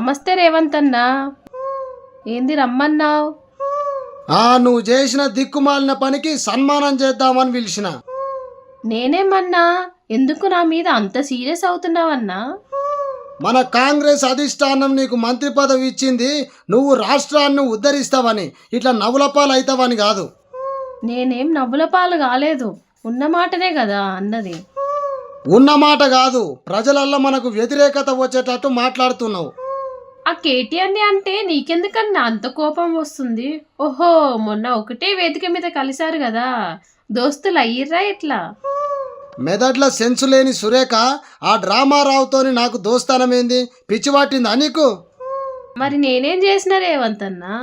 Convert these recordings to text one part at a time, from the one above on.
నమస్తే రేవంత్ అన్న. ఏంది రమ్మన్నావు? నువ్వు చేసిన దిక్కుమాలిన పనికి సన్మానం చేద్దామని పిలిచిన. నేనేమన్నా? ఎందుకు నా మీద అంత సీరియస్ అవుతున్నావన్నా? మన కాంగ్రెస్ అధిష్టానం నీకు మంత్రి పదవి ఇచ్చింది నువ్వు రాష్ట్రాన్ని ఉద్ధరిస్తావని, ఇట్లా నవ్వులపాలు అవుతావని కాదు. నేనేం నవ్వుల పాలు కాలేదు, ఉన్నమాటనే కదా అన్నది. ఉన్నమాట కాదు, ప్రజలల్లో మనకు వ్యతిరేకత వచ్చేటట్టు మాట్లాడుతున్నావు. ఆ కేటీఆర్ని అంటే నీకెందుకన్నా అంత కోపం వస్తుంది? ఓహో, మొన్న ఒకటే వేదిక మీద కలిశారు కదా, దోస్తులు అయ్యిర్రా ఎట్లా? మెదడ్ల సెన్సు లేని సురేఖ ఆ డ్రామారావుతోని నాకు దోస్తానమేంది? పిచ్చివాటిందా నీకు? మరి నేనేం చేసిన రేవంత్ అన్నా?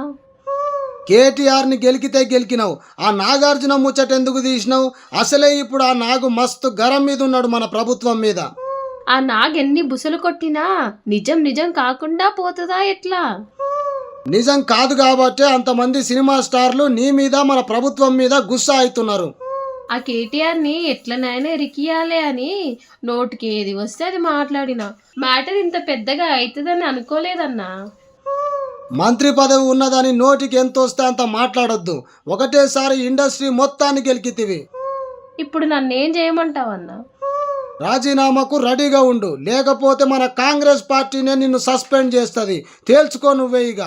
కేటీఆర్ని గెలికితే గెలికినావు, ఆ నాగార్జున ముచ్చట ఎందుకు తీసినావు? అసలే ఇప్పుడు ఆ నాగు మస్తు గరం మీద ఉన్నాడు మన ప్రభుత్వం మీద. ఆ నాగెన్ని బుసలు కొట్టినా నిజం నిజం కాకుండా పోతుందా ఎట్లా? నిజం కాదు కాబట్టే అంతమంది సినిమా స్టార్లు నీ మీద మన ప్రభుత్వం మీద గుస్సా అవుతున్నారు. ఆ కేటీఆర్ని ఎట్లనైనా ఇరికియాలి అని నోటికి ఏది వస్తే అది మాట్లాడినా మ్యాటర్ ఇంత పెద్దగా అవుతుందని అనుకోలేదన్నా. మంత్రి పదవి ఉన్నదని నోటికి ఎంత వస్తే అంత మాట్లాడొద్దు. ఒకటేసారి ఇండస్ట్రీ మొత్తాన్ని గెలికితివి. ఇప్పుడు నన్నేం చేయమంటావన్నా? రాజీనామాకు రెడీగా ఉండు, లేకపోతే మన కాంగ్రెస్ పార్టీనే నిన్ను సస్పెండ్ చేస్తుంది. తేల్చుకో నువ్వే ఇక.